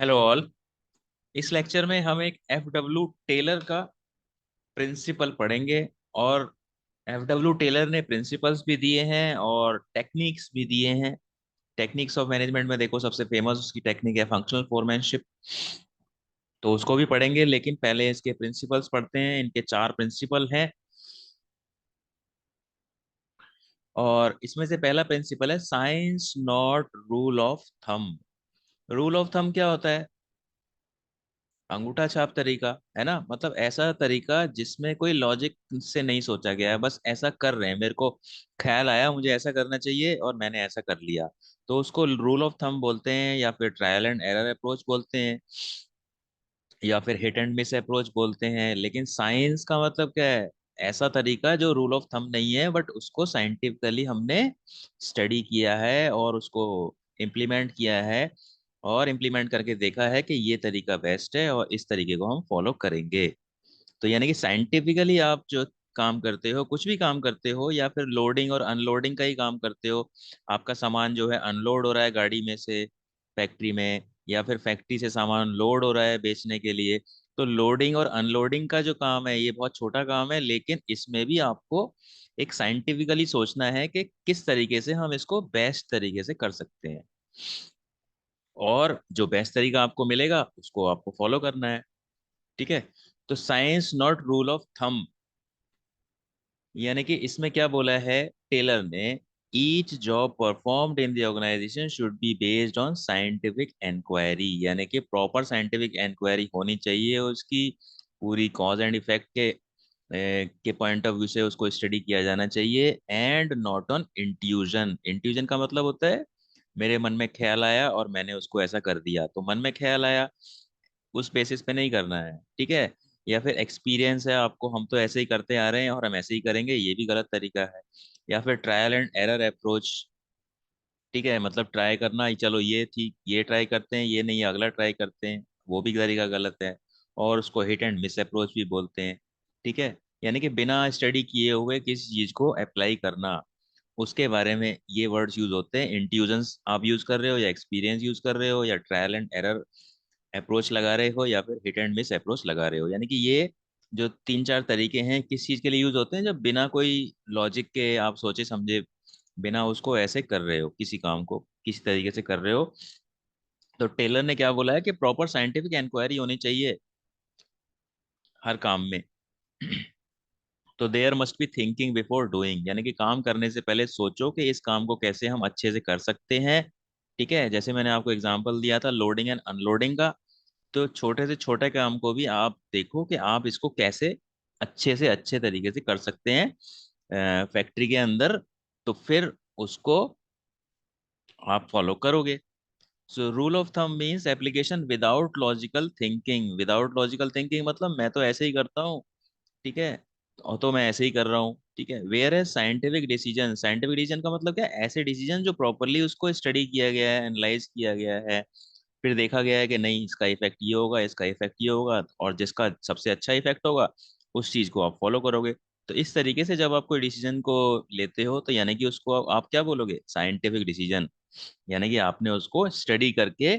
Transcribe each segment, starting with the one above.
Hello all. इस lecture में हम एक एफ डब्ल्यू टेलर का प्रिंसिपल पढ़ेंगे। और एफ डब्ल्यू टेलर ने प्रिंसिपल्स भी दिए हैं और टेक्निक्स भी दिए हैं। टेक्निक्स ऑफ मैनेजमेंट में देखो, सबसे फेमस उसकी टेक्निक है फंक्शनल फोरमैनशिप, तो उसको भी पढ़ेंगे। लेकिन पहले इसके प्रिंसिपल्स पढ़ते हैं। इनके चार प्रिंसिपल हैं और इसमें से पहला प्रिंसिपल है science not rule of thumb. Rule of thumb क्या होता है? अंगूठा छाप तरीका, है ना। मतलब ऐसा तरीका जिसमें कोई लॉजिक से नहीं सोचा गया है, बस ऐसा कर रहे हैं, मेरे को ख्याल आया मुझे ऐसा करना चाहिए और मैंने ऐसा कर लिया। तो उसको रूल ऑफ थंब बोलते हैं, या फिर ट्रायल एंड एरर अप्रोच बोलते हैं, या फिर हिट एंड मिस अप्रोच बोलते हैं। लेकिन साइंस का मतलब क्या है? ऐसा तरीका जो रूल ऑफ थंब नहीं है, बट उसको साइंटिफिकली हमने स्टडी किया है और उसको इम्प्लीमेंट किया है, और इम्प्लीमेंट करके देखा है कि ये तरीका बेस्ट है और इस तरीके को हम फॉलो करेंगे। तो यानी कि साइंटिफिकली आप जो काम करते हो, कुछ भी काम करते हो, या फिर लोडिंग और अनलोडिंग का ही काम करते हो, आपका सामान जो है अनलोड हो रहा है गाड़ी में से फैक्ट्री में, या फिर फैक्ट्री से सामान लोड हो रहा है बेचने के लिए, तो लोडिंग और अनलोडिंग का जो काम है ये बहुत छोटा काम है, लेकिन इसमें भी आपको एक साइंटिफिकली सोचना है कि किस तरीके से हम इसको बेस्ट तरीके से कर सकते हैं, और जो बेस्ट तरीका आपको मिलेगा उसको आपको फॉलो करना है। ठीक है। तो science not rule of thumb, यानी कि इसमें क्या बोला है टेलर ने? Each job performed in the organisation should be based on scientific inquiry, यानी कि प्रॉपर साइंटिफिक इंक्वायरी होनी चाहिए उसकी। पूरी कॉज एंड इफेक्ट के पॉइंट ऑफ व्यू से उसको स्टडी किया जाना चाहिए, and not on intuition. Intuition का मतलब होता है मेरे मन में ख्याल आया और मैंने उसको ऐसा कर दिया, तो मन में ख्याल आया उस बेसिस पे नहीं करना है। ठीक है। या फिर एक्सपीरियंस है आपको, हम तो ऐसे ही करते आ रहे हैं और हम ऐसे ही करेंगे, ये भी गलत तरीका है। या फिर ट्रायल एंड एरर अप्रोच। ठीक है, मतलब ट्राई करना, चलो ये ठीक, ये ट्राई करते हैं, ये नहीं अगला ट्राई करते हैं, वो भी तरीका गलत है। और उसको हिट एंड मिस अप्रोच भी बोलते हैं। ठीक है। यानी कि बिना स्टडी किए हुए किसी चीज को अप्लाई करना, उसके बारे में ये वर्ड्स यूज होते हैं। इंट्यूजन्स आप यूज कर रहे हो, या एक्सपीरियंस यूज कर रहे हो, या ट्रायल एंड एरर अप्रोच लगा रहे हो, या फिर हिट एंड मिस अप्रोच लगा रहे हो। यानी कि ये जो तीन चार तरीके हैं किस चीज के लिए यूज होते हैं? जब बिना कोई लॉजिक के आप सोचे समझे, बिना उसको ऐसे कर रहे हो, किसी काम को किसी तरीके से कर रहे हो। तो टेलर ने क्या बोला है कि प्रॉपर साइंटिफिक इंक्वायरी होनी चाहिए हर काम में। तो there must be thinking before doing, यानी कि काम करने से पहले सोचो कि इस काम को कैसे हम अच्छे से कर सकते हैं। ठीक है। जैसे मैंने आपको एग्जांपल दिया था लोडिंग एंड अनलोडिंग का, तो छोटे से छोटे काम को भी आप देखो कि आप इसको कैसे अच्छे से अच्छे तरीके से कर सकते हैं फैक्ट्री के अंदर, तो फिर उसको आप फॉलो करोगे। So rule of thumb means application without logical thinking. Without logical thinking मतलब मैं तो ऐसे ही करता हूँ, ठीक है, और तो मैं ऐसे ही कर रहा हूँ। ठीक है। वेयर है साइंटिफिक डिसीजन। साइंटिफिक डिसीजन का मतलब क्या है? ऐसे डिसीजन जो प्रॉपरली उसको स्टडी किया गया है, एनालाइज किया गया है, फिर देखा गया है कि नहीं इसका इफेक्ट ये होगा, इसका इफेक्ट ये होगा, और जिसका सबसे अच्छा इफेक्ट होगा उस चीज को आप फॉलो करोगे। तो इस तरीके से जब आप कोई डिसीजन को लेते हो, तो यानी कि उसको आप क्या बोलोगे? Scientific decision. यानी कि आपने उसको स्टडी करके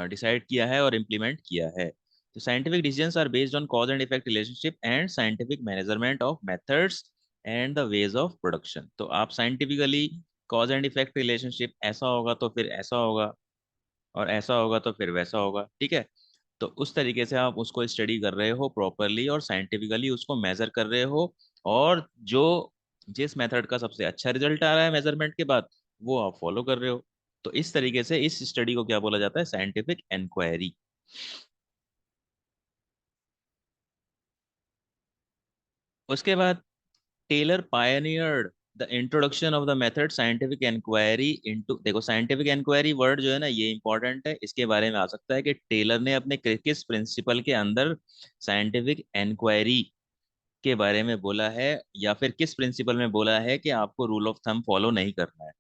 डिसाइड किया है और इम्प्लीमेंट किया है। तो scientific decisions are based on cause and effect relationship and scientific management of methods and the ways of production. तो आप scientifically cause and effect relationship, ऐसा होगा तो फिर ऐसा होगा, और ऐसा होगा तो फिर वैसा होगा। ठीक है। तो उस तरीके से आप उसको स्टडी कर रहे हो प्रॉपरली और साइंटिफिकली उसको मेजर कर रहे हो, और जो जिस मेथड का सबसे अच्छा रिजल्ट आ रहा है मेजरमेंट के बाद, वो आप फॉलो कर रहे हो। तो इस तरीके से इस स्टडी को क्या बोला जाता है? Scientific inquiry. उसके बाद Taylor pioneered the introduction of the method scientific inquiry into. देखो, साइंटिफिक इंक्वायरी वर्ड जो है ना, ये इंपॉर्टेंट है, इसके बारे में आ सकता है कि टेलर ने अपने किस प्रिंसिपल के अंदर साइंटिफिक इंक्वायरी के बारे में बोला है, या फिर किस प्रिंसिपल में बोला है कि आपको रूल ऑफ थंब फॉलो नहीं करना है।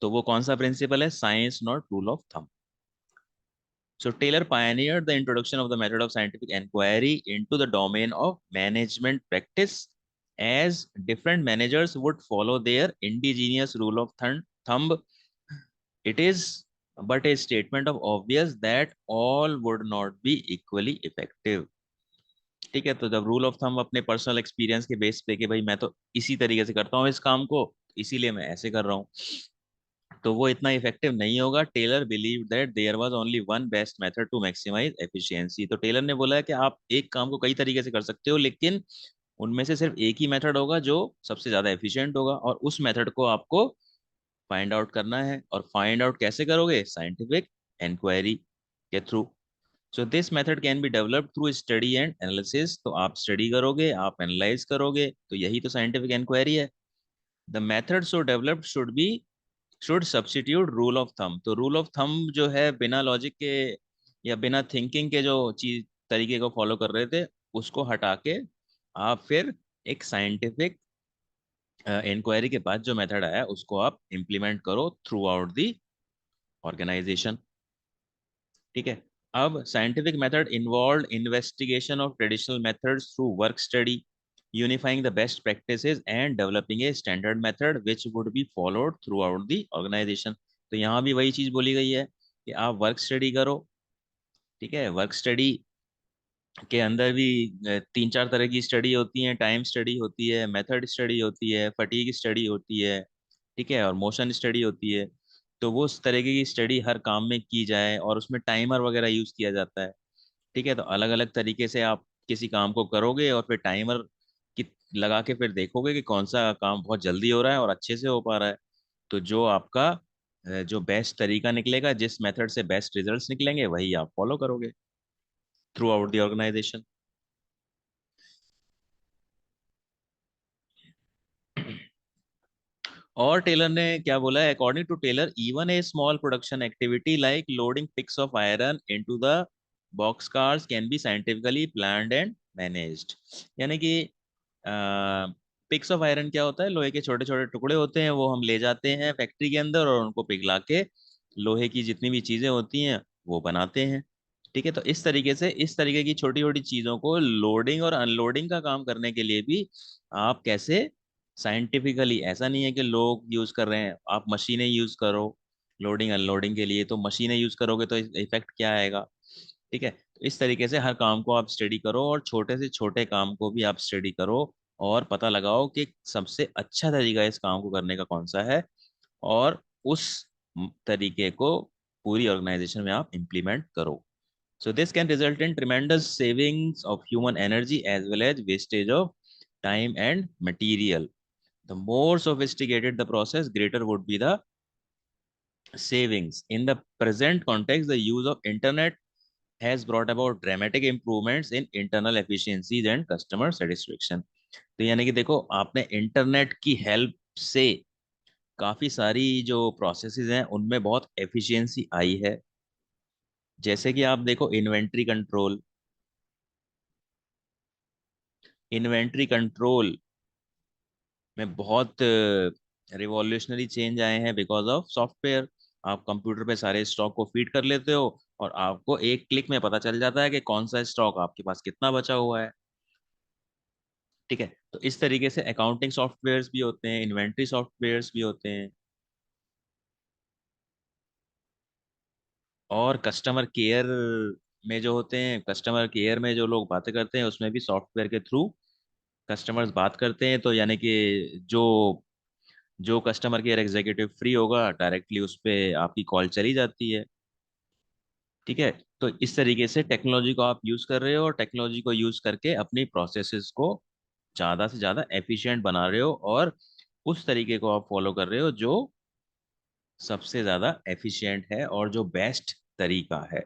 तो वो कौन सा प्रिंसिपल है? Science not rule of thumb. So Taylor pioneered the introduction of the method of scientific inquiry into the domain of management practice, as different managers would follow their indigenous rule of thumb. It is but A statement of obvious that all would not be equally effective. ठीक है, तो जब rule of thumb अपने personal experience के base पे कि भाई मैं तो इसी तरीके से करता हूँ इस काम को, इसीलिए मैं ऐसे कर रहा हूँ, तो वो इतना इफेक्टिव नहीं होगा। Taylor believe that there was only one best method to maximise efficiency. तो टेलर ने बोला है कि आप एक काम को कई तरीके से कर सकते हो, लेकिन उनमें से सिर्फ एक ही मेथड होगा जो सबसे ज्यादा एफिशिएंट होगा, और उस मेथड को आपको फाइंड आउट करना है। और फाइंड आउट कैसे करोगे? साइंटिफिक इंक्वायरी के through. So this method can be developed through study and analysis. तो आप स्टडी करोगे, आप एनालाइज करोगे, तो यही तो साइंटिफिक इंक्वायरी है। The method so developed should substitute rule of thumb. तो रूल ऑफ थंब जो है बिना लॉजिक के या बिना थिंकिंग के जो चीज तरीके को फॉलो कर रहे थे, उसको हटा के आप फिर एक साइंटिफिक इंक्वायरी के बाद जो मेथड आया उसको आप इम्प्लीमेंट करो थ्रू आउट दी ऑर्गेनाइजेशन। ठीक है। अब scientific method involve investigation of traditional methods through work study, unifying the best practices and developing a standard method which would be followed throughout the organization। तो यहाँ भी वही चीज बोली गई है कि आप वर्क स्टडी करो। ठीक है, वर्क स्टडी के अंदर भी तीन चार तरह की स्टडी होती है। टाइम स्टडी होती है, मेथड स्टडी होती है, फटीग स्टडी होती है, ठीक है, और मोशन स्टडी होती है। तो वो उस तरीके की स्टडी हर काम में की जाए, और उसमें टाइमर वगैरह यूज किया जाता है। ठीक है, तो अलग अलग तरीके से आप किसी काम को करोगे और फिर टाइमर की लगा के फिर देखोगे कि कौन सा काम बहुत जल्दी हो रहा है और अच्छे से हो पा रहा है। तो जो आपका जो बेस्ट तरीका निकलेगा, जिस मेथड से बेस्ट रिजल्ट्स निकलेंगे, वही आप फॉलो करोगे थ्रू आउट द ऑर्गेनाइजेशन। और टेलर ने क्या बोला है? According to Taylor, even a small production activity like loading pigs of iron into the box cars can be scientifically planned and managed. यानी कि पिक्स ऑफ आयरन क्या होता है? लोहे के छोटे छोटे टुकड़े होते हैं, वो हम ले जाते हैं फैक्ट्री के अंदर और उनको पिघला के लोहे की जितनी भी चीजें होती हैं वो बनाते हैं। ठीक है, तो इस तरीके से इस तरीके की छोटी छोटी चीजों को लोडिंग और अनलोडिंग का काम करने के लिए भी आप कैसे साइंटिफिकली, ऐसा नहीं है कि लोग यूज कर रहे हैं, आप मशीनें यूज करो लोडिंग अनलोडिंग के लिए। तो मशीनें यूज करोगे तो इफेक्ट क्या आएगा? ठीक है, तो इस तरीके से हर काम को आप स्टडी करो, और छोटे से छोटे काम को भी आप स्टडी करो, और पता लगाओ कि सबसे अच्छा तरीका इस काम को करने का कौन सा है, और उस तरीके को पूरी ऑर्गेनाइजेशन में आप इम्प्लीमेंट करो। So this can result in tremendous savings of human energy as well as wastage of time and material. The more sophisticated the process, greater would be the savings. In the present context, the use of internet has brought about dramatic improvements in internal efficiencies and customer satisfaction. तो यानी कि देखो, आपने internet की help से काफी सारी जो प्रोसेसेस हैं उनमें बहुत एफिशिएंसी आई है। जैसे कि आप देखो, इन्वेंट्री कंट्रोल में बहुत रिवॉल्यूशनरी चेंज आए हैं बिकॉज ऑफ सॉफ्टवेयर। आप कंप्यूटर पे सारे स्टॉक को फीड कर लेते हो, और आपको एक क्लिक में पता चल जाता है कि कौन सा स्टॉक आपके पास कितना बचा हुआ है। ठीक है, तो इस तरीके से अकाउंटिंग सॉफ्टवेयर्स भी होते हैं, इन्वेंट्री सॉफ्टवेयर्स भी होते हैं, और कस्टमर केयर में जो होते हैं, कस्टमर केयर में जो लोग बातें करते हैं उसमें भी सॉफ्टवेयर के थ्रू कस्टमर्स बात करते हैं। तो यानी कि जो जो कस्टमर केयर एग्जीक्यूटिव फ्री होगा, डायरेक्टली उस पे आपकी कॉल चली जाती है। ठीक है, तो इस तरीके से टेक्नोलॉजी को आप यूज कर रहे हो, और टेक्नोलॉजी को यूज करके अपनी प्रोसेसेस को ज्यादा से ज्यादा एफिशिएंट बना रहे हो, और उस तरीके को आप फॉलो कर रहे हो जो सबसे ज्यादा एफिशिएंट है और जो बेस्ट तरीका है।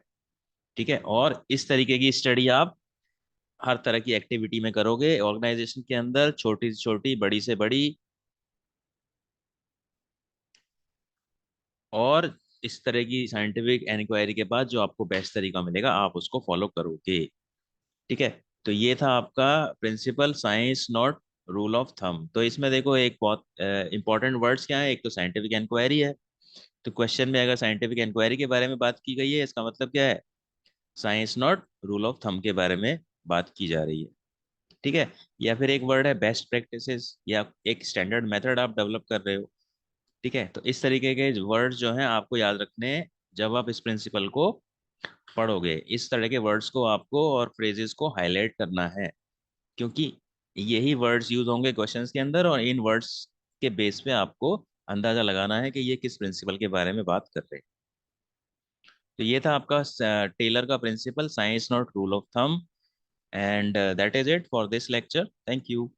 ठीक है, और इस तरीके की स्टडी आप हर तरह की एक्टिविटी में करोगे ऑर्गेनाइजेशन के अंदर, छोटी से छोटी, बड़ी से बड़ी, और इस तरह की साइंटिफिक इंक्वायरी के बाद जो आपको बेस्ट तरीका मिलेगा आप उसको फॉलो करोगे। ठीक है, तो ये था आपका principle science not rule of thumb. तो इसमें देखो एक बहुत इंपॉर्टेंट वर्ड्स क्या है। एक तो साइंटिफिक इंक्वायरी है। तो क्वेश्चन में अगर साइंटिफिक इंक्वायरी के बारे में बात की गई है, इसका मतलब क्या है? Science not rule of thumb के बारे में बात की जा रही है। ठीक है, या फिर एक वर्ड है बेस्ट प्रैक्टिसेस, या एक स्टैंडर्ड मेथड आप डेवलप कर रहे हो। ठीक है, तो इस तरीके के वर्ड्स जो हैं आपको याद रखने हैं जब आप इस प्रिंसिपल को पढ़ोगे। इस तरह के वर्ड्स को आपको और फ्रेजेस को हाईलाइट करना है, क्योंकि यही वर्ड्स यूज होंगे क्वेश्चंस के अंदर, और इन वर्ड्स के बेस पे आपको अंदाजा लगाना है कि ये किस प्रिंसिपल के बारे में बात कर रहे हैं। तो ये था आपका टेलर का principle, science not rule of thumb, and that is it for this lecture. Thank you.